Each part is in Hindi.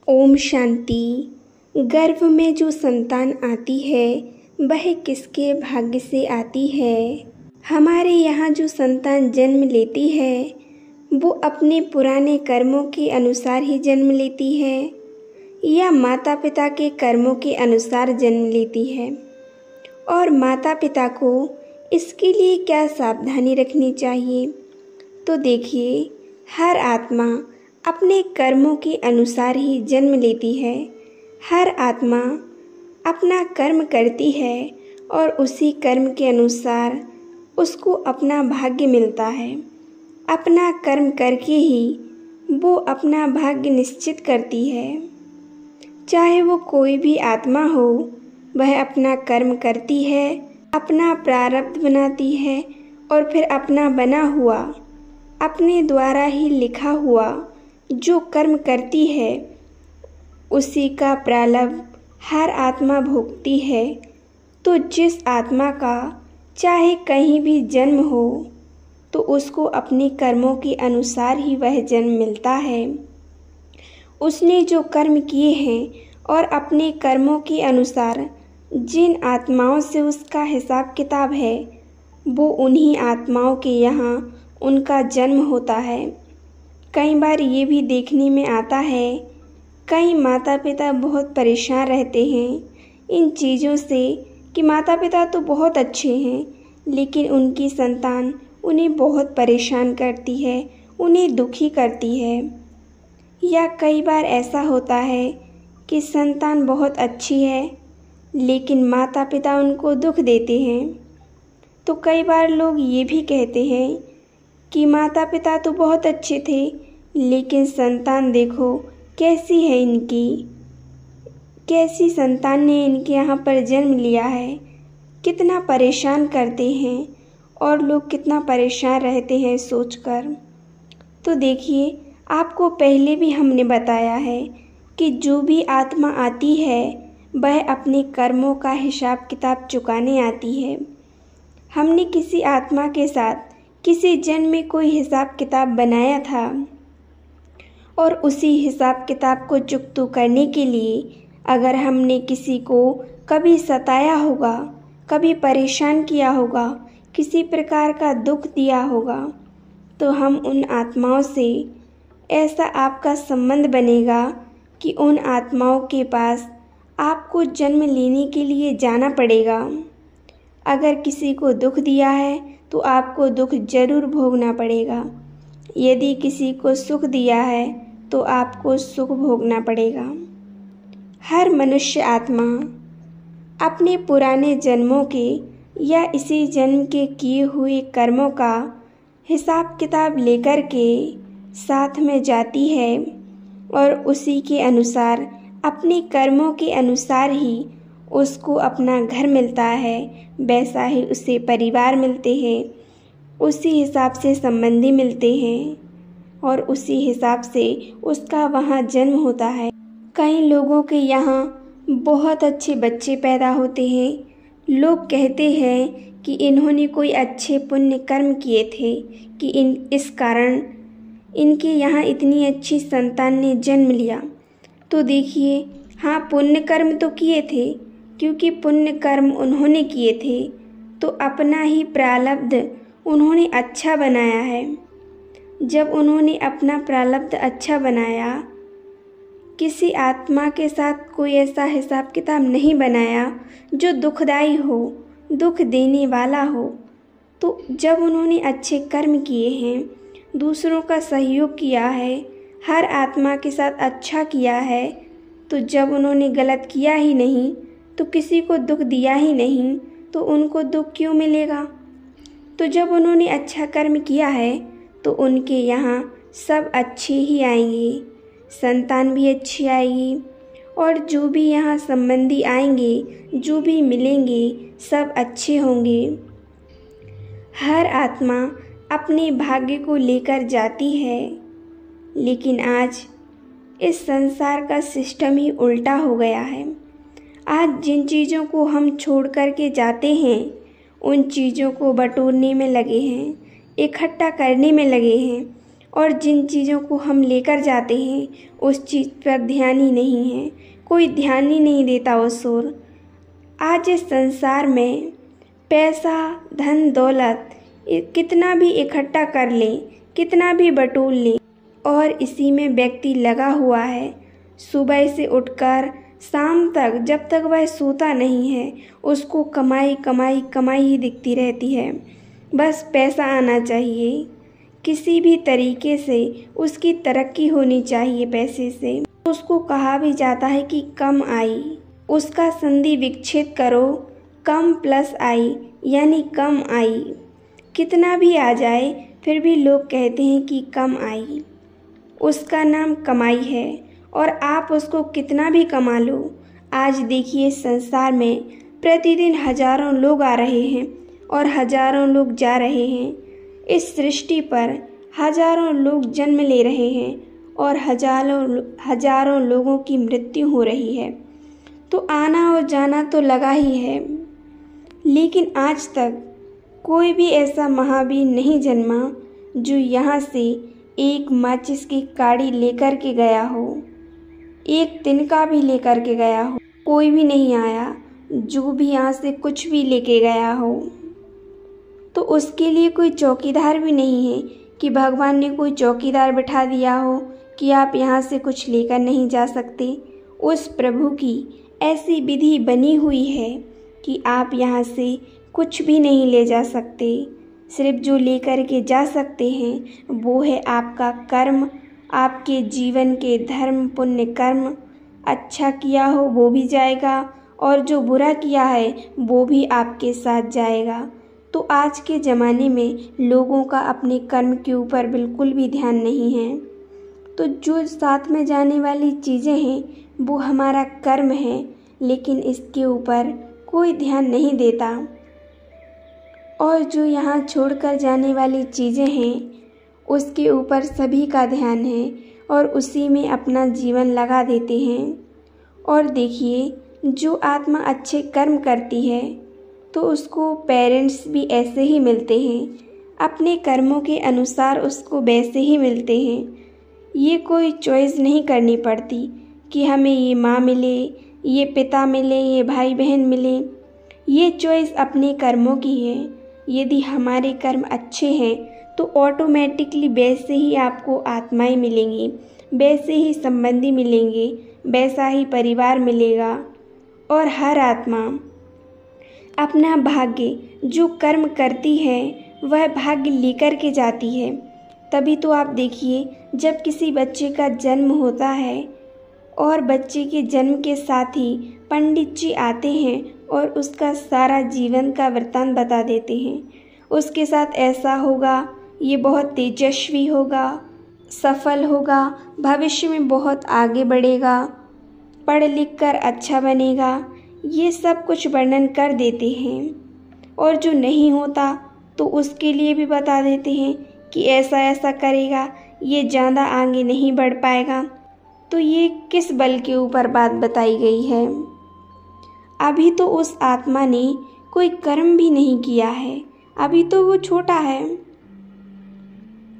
ओम शांति। गर्भ में जो संतान आती है वह किसके भाग्य से आती है। हमारे यहाँ जो संतान जन्म लेती है वो अपने पुराने कर्मों के अनुसार ही जन्म लेती है या माता पिता के कर्मों के अनुसार जन्म लेती है, और माता पिता को इसके लिए क्या सावधानी रखनी चाहिए। तो देखिए, हर आत्मा अपने कर्मों के अनुसार ही जन्म लेती है। हर आत्मा अपना कर्म करती है और उसी कर्म के अनुसार उसको अपना भाग्य मिलता है। अपना कर्म करके ही वो अपना भाग्य निश्चित करती है। चाहे वो कोई भी आत्मा हो, वह अपना कर्म करती है, अपना प्रारब्ध बनाती है और फिर अपना बना हुआ, अपने द्वारा ही लिखा हुआ जो कर्म करती है उसी का प्रारब्ध हर आत्मा भोगती है। तो जिस आत्मा का चाहे कहीं भी जन्म हो तो उसको अपने कर्मों के अनुसार ही वह जन्म मिलता है। उसने जो कर्म किए हैं और अपने कर्मों के अनुसार जिन आत्माओं से उसका हिसाब किताब है वो उन्हीं आत्माओं के यहाँ उनका जन्म होता है। कई बार ये भी देखने में आता है, कई माता पिता बहुत परेशान रहते हैं इन चीज़ों से कि माता पिता तो बहुत अच्छे हैं लेकिन उनकी संतान उन्हें बहुत परेशान करती है, उन्हें दुखी करती है। या कई बार ऐसा होता है कि संतान बहुत अच्छी है लेकिन माता पिता उनको दुख देते हैं। तो कई बार लोग ये भी कहते हैं कि माता पिता तो बहुत अच्छे थे लेकिन संतान देखो कैसी है इनकी, कैसी संतान ने इनके यहाँ पर जन्म लिया है, कितना परेशान करते हैं और लोग कितना परेशान रहते हैं सोचकर। तो देखिए, आपको पहले भी हमने बताया है कि जो भी आत्मा आती है वह अपने कर्मों का हिसाब किताब चुकाने आती है। हमने किसी आत्मा के साथ किसी जन्म में कोई हिसाब किताब बनाया था और उसी हिसाब किताब को चुकता करने के लिए अगर हमने किसी को कभी सताया होगा, कभी परेशान किया होगा, किसी प्रकार का दुख दिया होगा, तो हम उन आत्माओं से ऐसा आपका संबंध बनेगा कि उन आत्माओं के पास आपको जन्म लेने के लिए जाना पड़ेगा। अगर किसी को दुख दिया है तो आपको दुख जरूर भोगना पड़ेगा। यदि किसी को सुख दिया है तो आपको सुख भोगना पड़ेगा। हर मनुष्य आत्मा अपने पुराने जन्मों के या इसी जन्म के किए हुए कर्मों का हिसाब किताब लेकर के साथ में जाती है और उसी के अनुसार, अपने कर्मों के अनुसार ही उसको अपना घर मिलता है, वैसा ही उसे परिवार मिलते हैं, उसी हिसाब से संबंधी मिलते हैं और उसी हिसाब से उसका वहाँ जन्म होता है। कई लोगों के यहाँ बहुत अच्छे बच्चे पैदा होते हैं। लोग कहते हैं कि इन्होंने कोई अच्छे पुण्य कर्म किए थे कि इस कारण इनके यहाँ इतनी अच्छी संतान ने जन्म लिया। तो देखिए, हाँ, पुण्य कर्म तो किए थे, क्योंकि पुण्य कर्म उन्होंने किए थे तो अपना ही प्रारब्ध उन्होंने अच्छा बनाया है। जब उन्होंने अपना प्रारब्ध अच्छा बनाया, किसी आत्मा के साथ कोई ऐसा हिसाब किताब नहीं बनाया जो दुखदाई हो, दुख देने वाला हो। तो जब उन्होंने अच्छे कर्म किए हैं, दूसरों का सहयोग किया है, हर आत्मा के साथ अच्छा किया है, तो जब उन्होंने गलत किया ही नहीं, तो किसी को दुख दिया ही नहीं, तो उनको दुख क्यों मिलेगा। तो जब उन्होंने अच्छा कर्म किया है तो उनके यहाँ सब अच्छे ही आएंगे, संतान भी अच्छी आएगी और जो भी यहाँ संबंधी आएंगे, जो भी मिलेंगे, सब अच्छे होंगे। हर आत्मा अपने भाग्य को लेकर जाती है, लेकिन आज इस संसार का सिस्टम ही उल्टा हो गया है। आज जिन चीज़ों को हम छोड़ कर के जाते हैं उन चीज़ों को बटोरने में लगे हैं, इकट्ठा करने में लगे हैं और जिन चीज़ों को हम लेकर जाते हैं उस चीज़ पर ध्यान ही नहीं है, कोई ध्यान ही नहीं देता उस ओर। आज इस संसार में पैसा, धन, दौलत कितना भी इकट्ठा कर ले, कितना भी बटोर ले, और इसी में व्यक्ति लगा हुआ है। सुबह से उठकर शाम तक, जब तक वह सोता नहीं है, उसको कमाई कमाई कमाई ही दिखती रहती है। बस पैसा आना चाहिए, किसी भी तरीके से उसकी तरक्की होनी चाहिए पैसे से। उसको कहा भी जाता है कि कम आई, उसका संधि विच्छेद करो, कम प्लस आई यानी कम आई। कितना भी आ जाए फिर भी लोग कहते हैं कि कम आई। उसका नाम कमाई है, और आप उसको कितना भी कमा लो। आज देखिए संसार में प्रतिदिन हजारों लोग आ रहे हैं और हजारों लोग जा रहे हैं। इस सृष्टि पर हजारों लोग जन्म ले रहे हैं और हजारों लोगों की मृत्यु हो रही है। तो आना और जाना तो लगा ही है, लेकिन आज तक कोई भी ऐसा महावीर नहीं जन्मा जो यहाँ से एक माचिस की काड़ी लेकर के गया हो, एक तिनका भी लेकर के गया हो। कोई भी नहीं आया जो भी यहाँ से कुछ भी लेके गया हो। तो उसके लिए कोई चौकीदार भी नहीं है कि भगवान ने कोई चौकीदार बिठा दिया हो कि आप यहाँ से कुछ लेकर नहीं जा सकते। उस प्रभु की ऐसी विधि बनी हुई है कि आप यहाँ से कुछ भी नहीं ले जा सकते। सिर्फ जो लेकर के जा सकते हैं वो है आपका कर्म, आपके जीवन के धर्म पुण्य कर्म। अच्छा किया हो वो भी जाएगा और जो बुरा किया है वो भी आपके साथ जाएगा। तो आज के ज़माने में लोगों का अपने कर्म के ऊपर बिल्कुल भी ध्यान नहीं है। तो जो साथ में जाने वाली चीज़ें हैं वो हमारा कर्म है, लेकिन इसके ऊपर कोई ध्यान नहीं देता। और जो यहाँ छोड़कर जाने वाली चीज़ें हैं उसके ऊपर सभी का ध्यान है और उसी में अपना जीवन लगा देते हैं। और देखिए, जो आत्मा अच्छे कर्म करती है तो उसको पेरेंट्स भी ऐसे ही मिलते हैं, अपने कर्मों के अनुसार उसको वैसे ही मिलते हैं। ये कोई चॉइस नहीं करनी पड़ती कि हमें ये माँ मिले, ये पिता मिले, ये भाई बहन मिले। ये चॉइस अपने कर्मों की है। यदि हमारे कर्म अच्छे हैं तो ऑटोमेटिकली वैसे ही आपको आत्माएं मिलेंगी, वैसे ही संबंधी मिलेंगे, वैसा ही परिवार मिलेगा। और हर आत्मा अपना भाग्य जो कर्म करती है वह भाग्य लेकर के जाती है। तभी तो आप देखिए, जब किसी बच्चे का जन्म होता है और बच्चे के जन्म के साथ ही पंडित जी आते हैं और उसका सारा जीवन का वृत्तांत बता देते हैं। उसके साथ ऐसा होगा, ये बहुत तेजस्वी होगा, सफल होगा, भविष्य में बहुत आगे बढ़ेगा, पढ़ लिख कर अच्छा बनेगा, ये सब कुछ वर्णन कर देते हैं। और जो नहीं होता तो उसके लिए भी बता देते हैं कि ऐसा ऐसा करेगा, ये ज़्यादा आगे नहीं बढ़ पाएगा। तो ये किस बल के ऊपर बात बताई गई है? अभी तो उस आत्मा ने कोई कर्म भी नहीं किया है, अभी तो वो छोटा है,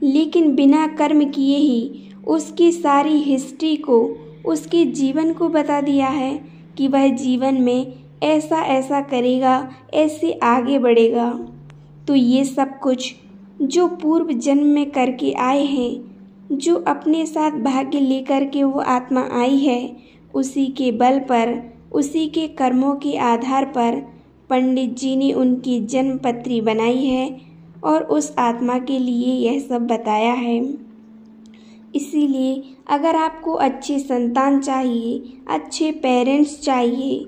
लेकिन बिना कर्म किए ही उसकी सारी हिस्ट्री को, उसके जीवन को बता दिया है कि वह जीवन में ऐसा ऐसा करेगा, ऐसे आगे बढ़ेगा। तो ये सब कुछ जो पूर्व जन्म में करके आए हैं, जो अपने साथ भाग्य लेकर के वो आत्मा आई है, उसी के बल पर, उसी के कर्मों के आधार पर पंडित जी ने उनकी जन्म पत्री बनाई है और उस आत्मा के लिए यह सब बताया है। इसीलिए अगर आपको अच्छे संतान चाहिए, अच्छे पेरेंट्स चाहिए,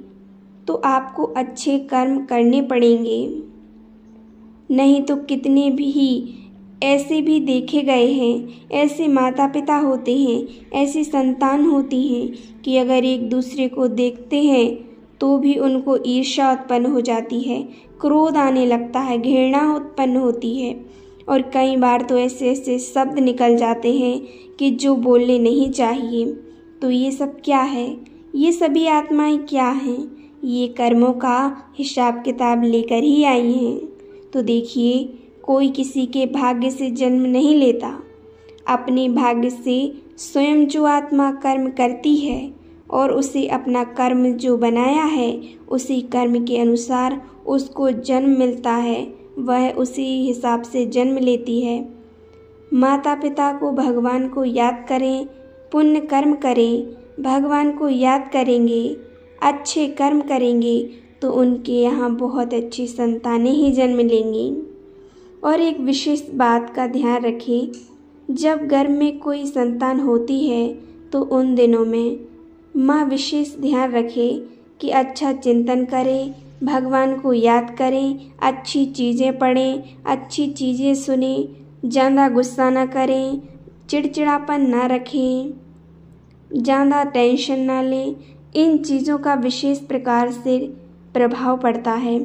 तो आपको अच्छे कर्म करने पड़ेंगे। नहीं तो कितने भी ऐसे भी देखे गए हैं, ऐसे माता पिता होते हैं, ऐसी संतान होती हैं कि अगर एक दूसरे को देखते हैं तो भी उनको ईर्ष्या उत्पन्न हो जाती है, क्रोध आने लगता है, घृणा उत्पन्न होती है। और कई बार तो ऐसे ऐसे शब्द निकल जाते हैं कि जो बोलने नहीं चाहिए। तो ये सब क्या है? ये सभी आत्माएं क्या हैं? ये कर्मों का हिसाब किताब लेकर ही आई हैं। तो देखिए, कोई किसी के भाग्य से जन्म नहीं लेता। अपने भाग्य से स्वयं जो आत्मा कर्म करती है और उसे अपना कर्म जो बनाया है उसी कर्म के अनुसार उसको जन्म मिलता है, वह उसी हिसाब से जन्म लेती है। माता पिता को, भगवान को याद करें, पुण्य कर्म करें, भगवान को याद करेंगे, अच्छे कर्म करेंगे तो उनके यहाँ बहुत अच्छी संतानें ही जन्म लेंगी। और एक विशेष बात का ध्यान रखें, जब गर्भ में कोई संतान होती है तो उन दिनों में माँ विशेष ध्यान रखे कि अच्छा चिंतन करें, भगवान को याद करें, अच्छी चीज़ें पढ़ें, अच्छी चीज़ें सुनें, ज़्यादा गुस्सा ना करें, चिड़चिड़ापन ना रखें, ज़्यादा टेंशन ना लें। इन चीज़ों का विशेष प्रकार से प्रभाव पड़ता है।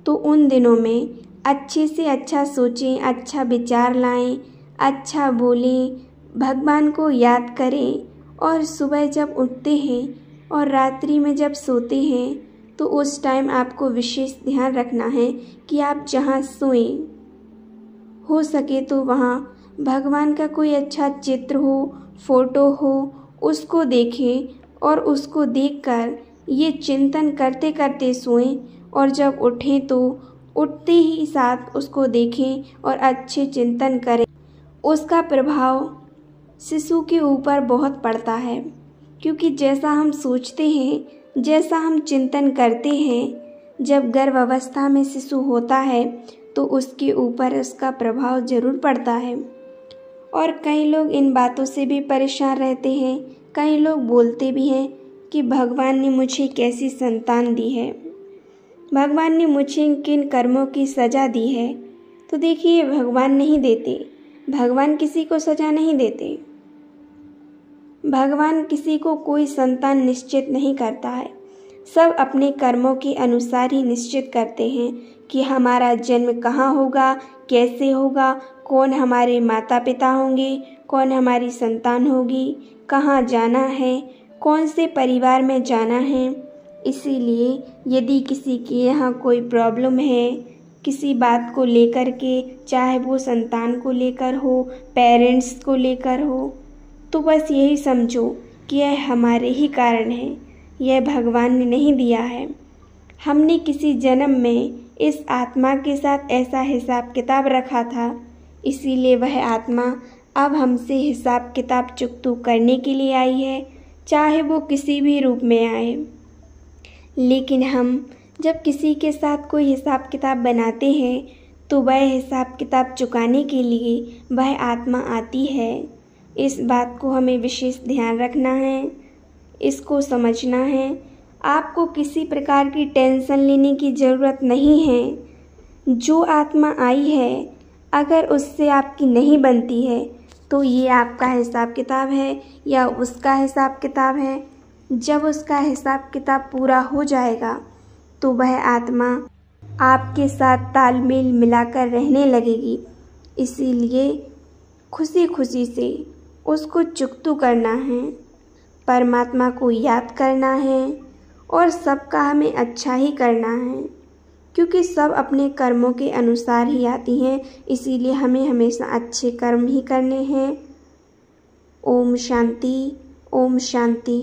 तो उन दिनों में अच्छे से अच्छा सोचें, अच्छा विचार लाएं, अच्छा बोलें, भगवान को याद करें। और सुबह जब उठते हैं और रात्रि में जब सोते हैं तो उस टाइम आपको विशेष ध्यान रखना है कि आप जहाँ सोएं हो सके तो वहाँ भगवान का कोई अच्छा चित्र हो, फोटो हो, उसको देखें और उसको देखकर ये चिंतन करते करते सोएं। और जब उठें तो उठते ही साथ उसको देखें और अच्छे चिंतन करें। उसका प्रभाव शिशु के ऊपर बहुत पड़ता है, क्योंकि जैसा हम सोचते हैं, जैसा हम चिंतन करते हैं, जब गर्भ अवस्था में शिशु होता है तो उसके ऊपर उसका प्रभाव जरूर पड़ता है। और कई लोग इन बातों से भी परेशान रहते हैं, कई लोग बोलते भी हैं कि भगवान ने मुझे कैसी संतान दी है, भगवान ने मुझे किन कर्मों की सज़ा दी है। तो देखिए, भगवान नहीं देते, भगवान किसी को सज़ा नहीं देते, भगवान किसी को कोई संतान निश्चित नहीं करता है। सब अपने कर्मों के अनुसार ही निश्चित करते हैं कि हमारा जन्म कहाँ होगा, कैसे होगा, कौन हमारे माता पिता होंगे, कौन हमारी संतान होगी, कहाँ जाना है, कौन से परिवार में जाना है। इसीलिए यदि किसी के यहाँ कोई प्रॉब्लम है किसी बात को लेकर के, चाहे वो संतान को लेकर हो, पेरेंट्स को लेकर हो, तो बस यही समझो कि यह हमारे ही कारण है, यह भगवान ने नहीं दिया है। हमने किसी जन्म में इस आत्मा के साथ ऐसा हिसाब किताब रखा था, इसीलिए वह आत्मा अब हमसे हिसाब किताब चुकता करने के लिए आई है, चाहे वो किसी भी रूप में आए। लेकिन हम जब किसी के साथ कोई हिसाब किताब बनाते हैं तो वह हिसाब किताब चुकाने के लिए वह आत्मा आती है। इस बात को हमें विशेष ध्यान रखना है, इसको समझना है। आपको किसी प्रकार की टेंशन लेने की ज़रूरत नहीं है। जो आत्मा आई है अगर उससे आपकी नहीं बनती है तो ये आपका हिसाब किताब है या उसका हिसाब किताब है। जब उसका हिसाब किताब पूरा हो जाएगा तो वह आत्मा आपके साथ तालमेल मिलाकर रहने लगेगी। इसीलिए खुशी खुशी से उसको चुकता करना है, परमात्मा को याद करना है और सबका हमें अच्छा ही करना है, क्योंकि सब अपने कर्मों के अनुसार ही आती हैं। इसीलिए हमें हमेशा अच्छे कर्म ही करने हैं। ओम शांति, ओम शांति।